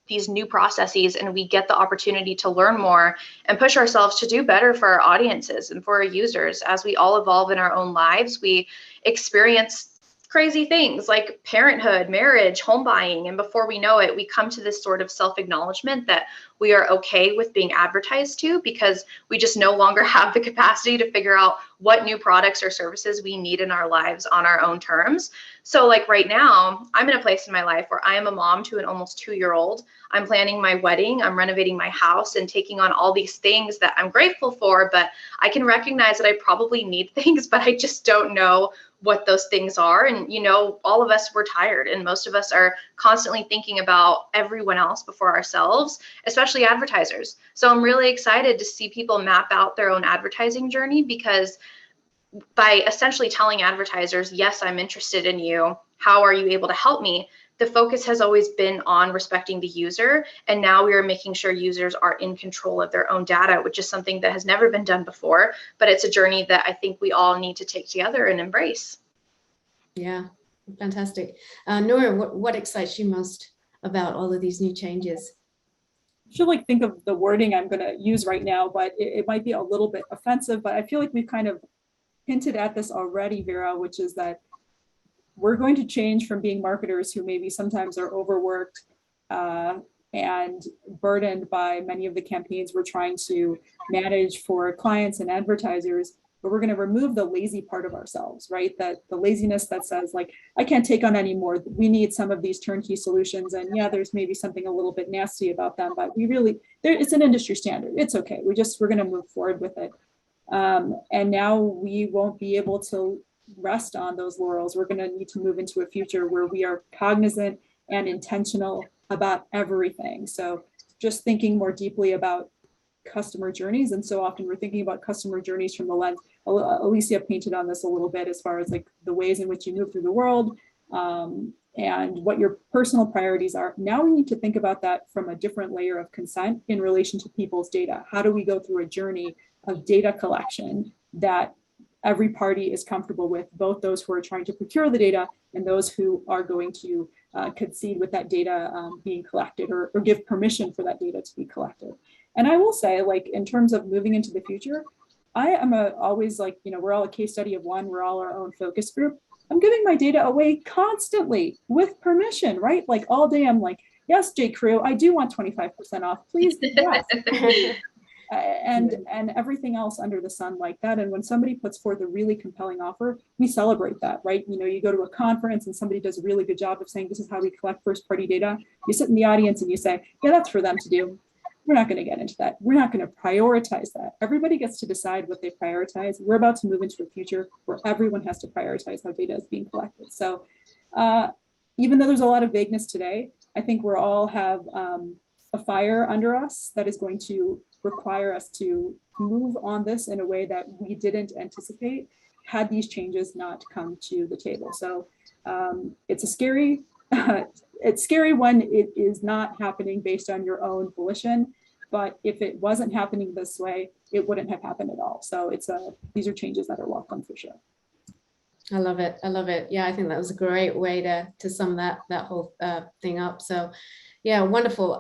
these new processes and we get the opportunity to learn more and push ourselves to do better for our audiences and for our users. As we all evolve in our own lives, we experience crazy things like parenthood, marriage, home buying, and before we know it, we come to this sort of self-acknowledgement that we are okay with being advertised to because we just no longer have the capacity to figure out what new products or services we need in our lives on our own terms. So like right now, I'm in a place in my life where I am a mom to an almost 2-year-old. I'm planning my wedding, I'm renovating my house and taking on all these things that I'm grateful for, but I can recognize that I probably need things, but I just don't know what those things are. And, all of us were tired and most of us are constantly thinking about everyone else before ourselves, especially advertisers. So I'm really excited to see people map out their own advertising journey because by essentially telling advertisers, yes, I'm interested in you. How are you able to help me? The focus has always been on respecting the user. And now we are making sure users are in control of their own data, which is something that has never been done before. But it's a journey that I think we all need to take together and embrace. Yeah, fantastic. Nora, what excites you most about all of these new changes? I feel like think of the wording I'm going to use right now, but it might be a little bit offensive, but I feel like we've kind of hinted at this already, Vera, which is that we're going to change from being marketers who maybe sometimes are overworked and burdened by many of the campaigns we're trying to manage for clients and advertisers, but we're going to remove the lazy part of ourselves, right? That the laziness that says like, I can't take on anymore. We need some of these turnkey solutions. And yeah, there's maybe something a little bit nasty about them, but it's an industry standard. It's okay. We're going to move forward with it. And now we won't be able to rest on those laurels. We're going to need to move into a future where we are cognizant and intentional about everything. So just thinking more deeply about customer journeys. And so often we're thinking about customer journeys from the lens, Alicia painted on this a little bit as far as like the ways in which you move through the world and what your personal priorities are. Now we need to think about that from a different layer of consent in relation to people's data. How do we go through a journey of data collection that every party is comfortable with, both those who are trying to procure the data and those who are going to concede with that data being collected or give permission for that data to be collected. And I will say, like, in terms of moving into the future, I am always like, we're all a case study of one, we're all our own focus group. I'm giving my data away constantly with permission, right? Like all day I'm like, yes, J. Crew, I do want 25% off, please, yes. And everything else under the sun like that. And when somebody puts forth a really compelling offer, we celebrate that, right? You go to a conference and somebody does a really good job of saying, this is how we collect first party data. You sit in the audience and you say, yeah, that's for them to do. We're not going to get into that. We're not going to prioritize that. Everybody gets to decide what they prioritize. We're about to move into a future where everyone has to prioritize how data is being collected. So Even though there's a lot of vagueness today, I think we're all have a fire under us that is going to require us to move on this in a way that we didn't anticipate had these changes not come to the table. So it's a scary, it's scary when it is not happening based on your own volition. But if it wasn't happening this way, it wouldn't have happened at all. So these are changes that are welcome for sure. I love it. I love it. Yeah, I think that was a great way to sum that whole thing up. So yeah, wonderful.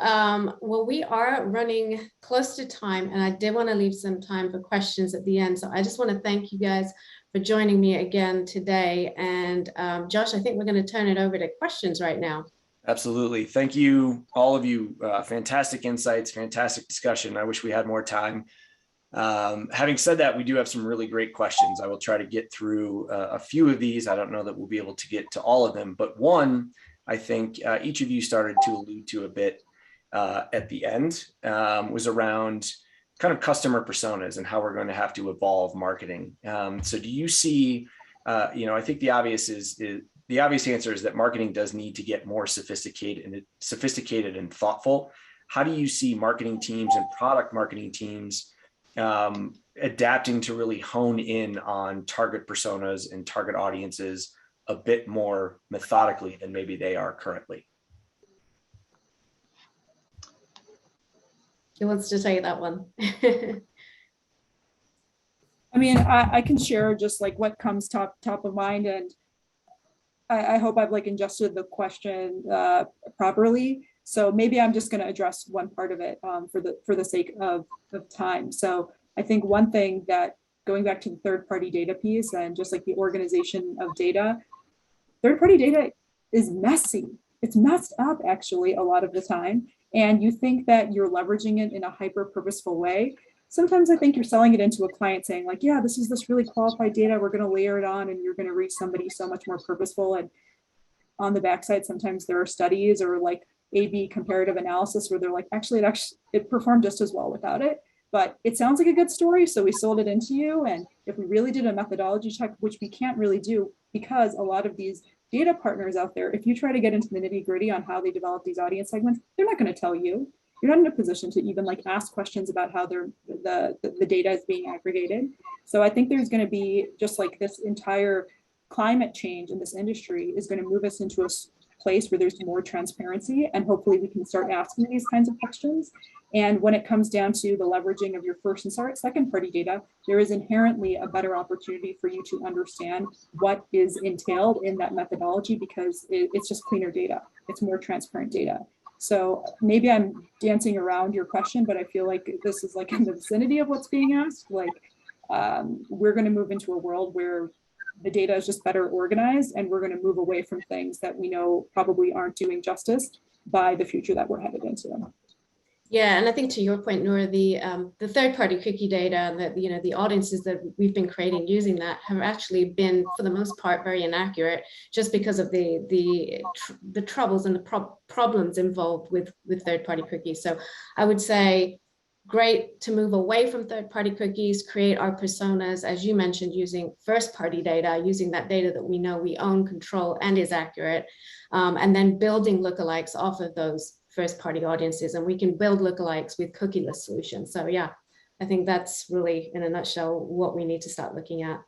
Well, we are running close to time, and I did want to leave some time for questions at the end. So I just want to thank you guys for joining me again today. And Josh, I think we're going to turn it over to questions right now. Absolutely. Thank you, all of you. Fantastic insights, fantastic discussion. I wish we had more time. Having said that, we do have some really great questions. I will try to get through a few of these. I don't know that we'll be able to get to all of them, but one, I think each of you started to allude to a bit at the end, was around kind of customer personas and how we're going to have to evolve marketing. So do you see, I think the obvious answer is that marketing does need to get more sophisticated and thoughtful. How do you see marketing teams and product marketing teams adapting to really hone in on target personas and target audiences a bit more methodically than maybe they are currently? Who wants to take that one? I mean, I can share just like what comes top of mind, and I hope I've like ingested the question properly. So maybe I'm just going to address one part of it for the sake of time. So I think one thing that, going back to the third-party data piece and just like the organization of data, third-party data is messy. It's messed up actually a lot of the time. And you think that you're leveraging it in a hyper-purposeful way. Sometimes I think you're selling it into a client saying like, yeah, this is this really qualified data, we're going to layer it on and you're going to reach somebody so much more purposeful. And on the backside, sometimes there are studies or like A/B comparative analysis where they're like, actually it performed just as well without it. But it sounds like a good story, so we sold it into you. And if we really did a methodology check, which we can't really do because a lot of these data partners out there, if you try to get into the nitty gritty on how they develop these audience segments, they're not going to tell you. You're not in a position to even like ask questions about how the data is being aggregated. So I think there's going to be just like this entire climate change in this industry is going to move us into a place where there's more transparency, and hopefully we can start asking these kinds of questions. And when it comes down to the leveraging of your first and second party data, there is inherently a better opportunity for you to understand what is entailed in that methodology, because it's just cleaner data. It's more transparent data. So maybe I'm dancing around your question, but I feel like this is like in the vicinity of what's being asked. Like we're going to move into a world where the data is just better organized, and we're going to move away from things that we know probably aren't doing justice by the future that we're headed into. Yeah, and I think to your point, Nora, the third-party cookie data and the audiences that we've been creating using that have actually been, for the most part, very inaccurate, just because of the troubles and the problems involved with third-party cookies. So I would say, great to move away from third-party cookies, create our personas, as you mentioned, using first-party data, using that data that we know we own, control, and is accurate, and then building lookalikes off of those first-party audiences. And we can build lookalikes with cookieless solutions. So yeah, I think that's really, in a nutshell, what we need to start looking at.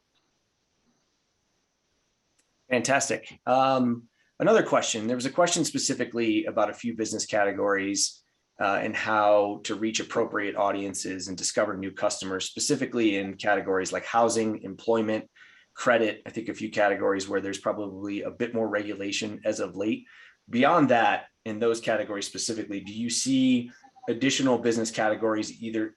Fantastic. Another question. There was a question specifically about a few business categories and how to reach appropriate audiences and discover new customers, specifically in categories like housing, employment, credit. I think a few categories where there's probably a bit more regulation as of late. Beyond that, in those categories specifically, do you see additional business categories either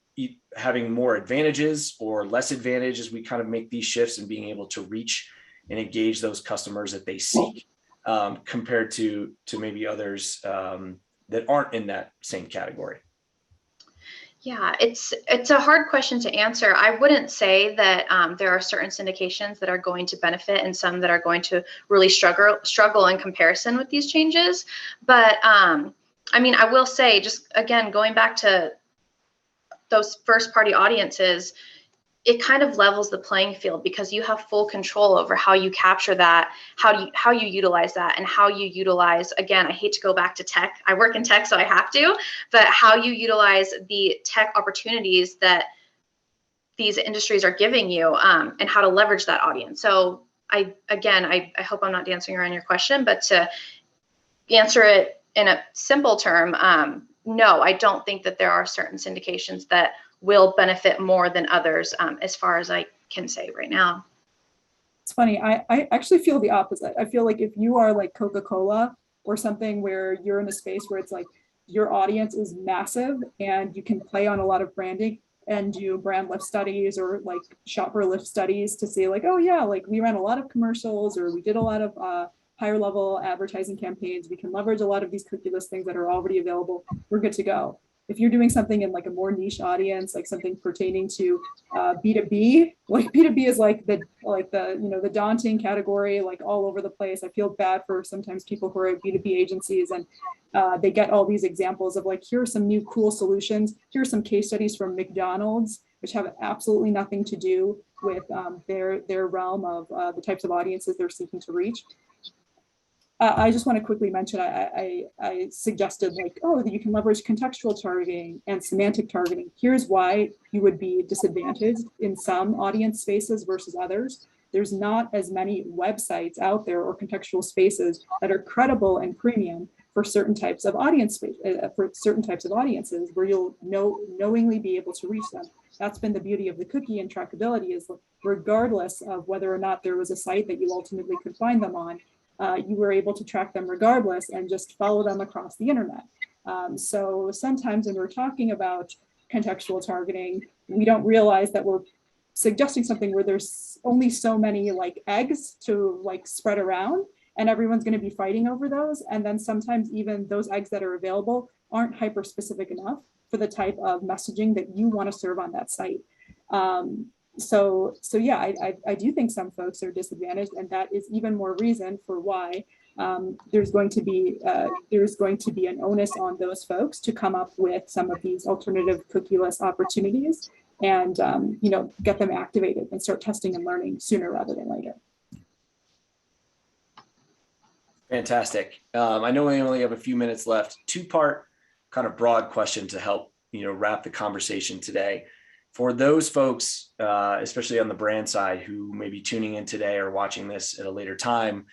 having more advantages or less advantage as we kind of make these shifts and being able to reach and engage those customers that they seek compared to maybe others that aren't in that same category? Yeah, it's a hard question to answer. I wouldn't say that there are certain syndications that are going to benefit and some that are going to really struggle in comparison with these changes. But I mean, I will say, just again, going back to those first party audiences, it kind of levels the playing field because you have full control over how you capture that, how you utilize that, and how you utilize, again, I hate to go back to tech. I work in tech, so I have to, but how you utilize the tech opportunities that these industries are giving you, and how to leverage that audience. So I hope I'm not dancing around your question, but to answer it in a simple term, no, I don't think that there are certain syndications that will benefit more than others, as far as I can say right now. It's funny, I actually feel the opposite. I feel like if you are like Coca-Cola or something where you're in a space where it's like your audience is massive and you can play on a lot of branding and do brand lift studies or like shopper lift studies to see like, oh yeah, like we ran a lot of commercials or we did a lot of higher level advertising campaigns. We can leverage a lot of these cookieless things that are already available. We're good to go. If you're doing something in like a more niche audience, like something pertaining to B2B, like B2B is like the the daunting category, like all over the place. I feel bad for sometimes people who are at B2B agencies and they get all these examples of like, here are some new cool solutions. Here are some case studies from McDonald's, which have absolutely nothing to do with their realm of the types of audiences they're seeking to reach. I just want to quickly mention, I suggested like, oh, that you can leverage contextual targeting and semantic targeting. Here's why you would be disadvantaged in some audience spaces versus others. There's not as many websites out there or contextual spaces that are credible and premium for certain types of audiences where you'll knowingly be able to reach them. That's been the beauty of the cookie and trackability, is regardless of whether or not there was a site that you ultimately could find them on, you were able to track them regardless and just follow them across the internet. So sometimes when we're talking about contextual targeting, we don't realize that we're suggesting something where there's only so many like eggs to like spread around, and everyone's going to be fighting over those. And then sometimes even those eggs that are available aren't hyper specific enough for the type of messaging that you want to serve on that site. So yeah, I do think some folks are disadvantaged, and that is even more reason for why there's going to be an onus on those folks to come up with some of these alternative cookieless opportunities and get them activated and start testing and learning sooner rather than later. Fantastic. I know we only have a few minutes left. Two-part kind of broad question to help wrap the conversation today. For those folks, especially on the brand side, who may be tuning in today or watching this at a later time,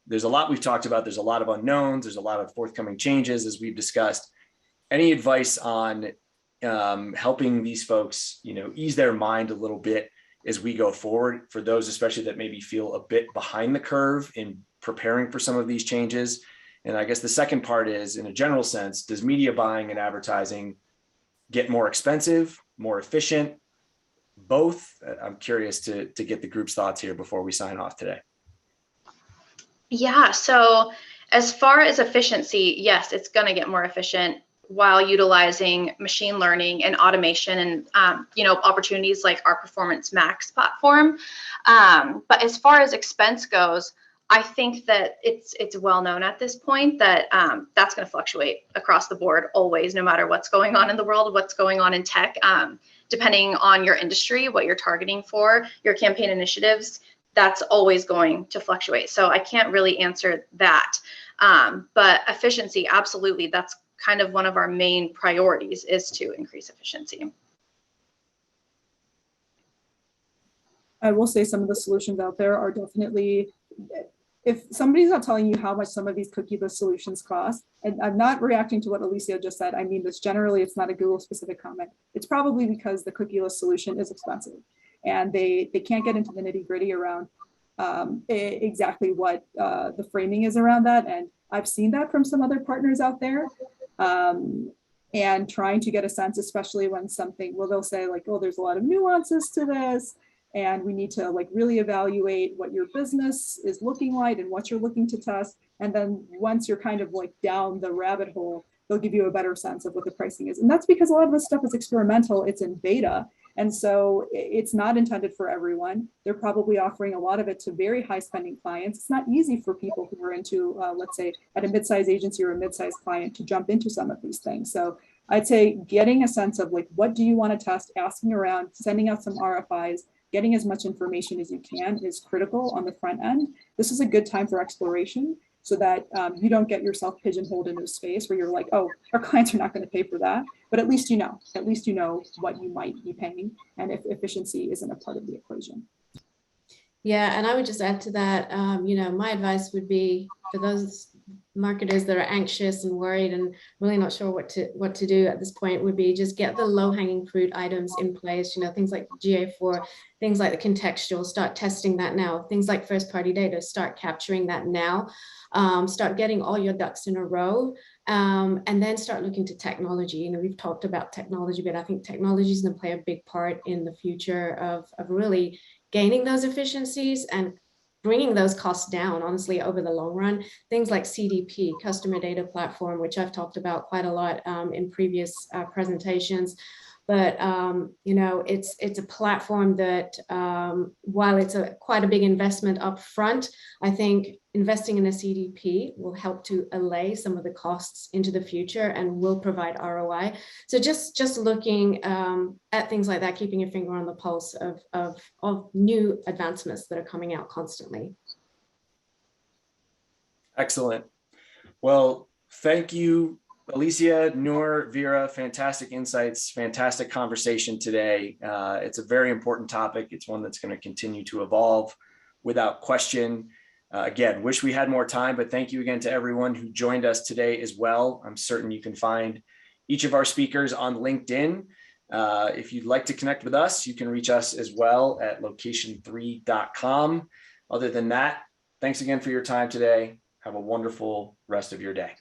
there's a lot we've talked about. There's a lot of unknowns. There's a lot of forthcoming changes, as we've discussed. Any advice on helping these folks, ease their mind a little bit as we go forward, for those especially that maybe feel a bit behind the curve in preparing for some of these changes? And I guess the second part is, in a general sense, does media buying and advertising get more expensive, more efficient, both? I'm curious to get the group's thoughts here before we sign off today. Yeah, so as far as efficiency, yes, it's going to get more efficient while utilizing machine learning and automation and opportunities like our Performance Max platform. But as far as expense goes, I think that it's well known at this point that that's going to fluctuate across the board always, no matter what's going on in the world, what's going on in tech, depending on your industry, what you're targeting for, your campaign initiatives, that's always going to fluctuate. So I can't really answer that. But efficiency, absolutely, that's kind of one of our main priorities, is to increase efficiency. I will say some of the solutions out there are definitely, if somebody's not telling you how much some of these cookieless solutions cost, and I'm not reacting to what Alicia just said, I mean this generally, it's not a Google specific comment. It's probably because the cookieless solution is expensive and they can't get into the nitty gritty around exactly what the framing is around that. And I've seen that from some other partners out there. And trying to get a sense, especially when something, well, they'll say like, oh, there's a lot of nuances to this, and we need to like really evaluate what your business is looking like and what you're looking to test. And then once you're kind of like down the rabbit hole, they'll give you a better sense of what the pricing is. And that's because a lot of this stuff is experimental, it's in beta. And so it's not intended for everyone. They're probably offering a lot of it to very high spending clients. It's not easy for people who are into, let's say, at a mid-sized agency or a mid-sized client to jump into some of these things. So I'd say getting a sense of like, what do you want to test, asking around, sending out some RFIs, getting as much information as you can is critical on the front end. This is a good time for exploration so that you don't get yourself pigeonholed into a space where you're like, oh, our clients are not going to pay for that. But at least you know what you might be paying and if efficiency isn't a part of the equation. Yeah, and I would just add to that, my advice would be for those marketers that are anxious and worried and really not sure what to do at this point would be just get the low-hanging fruit items in place, things like GA4, things like the contextual, start testing that now, things like first-party data, start capturing that now, start getting all your ducks in a row, and then start looking to technology. We've talked about technology, but I think technology is going to play a big part in the future of really gaining those efficiencies and bringing those costs down, honestly, over the long run. Things like CDP, Customer Data Platform, which I've talked about quite a lot in previous presentations. But, it's a platform that while it's quite a big investment up front, I think investing in a CDP will help to allay some of the costs into the future and will provide ROI. So just looking at things like that, keeping your finger on the pulse of new advancements that are coming out constantly. Excellent. Well, thank you, Alicia, Noor, Vera, fantastic insights, fantastic conversation today. It's a very important topic. It's one that's going to continue to evolve without question. Again, wish we had more time, but thank you again to everyone who joined us today as well. I'm certain you can find each of our speakers on LinkedIn. If you'd like to connect with us, you can reach us as well at location3.com. Other than that, thanks again for your time today. Have a wonderful rest of your day.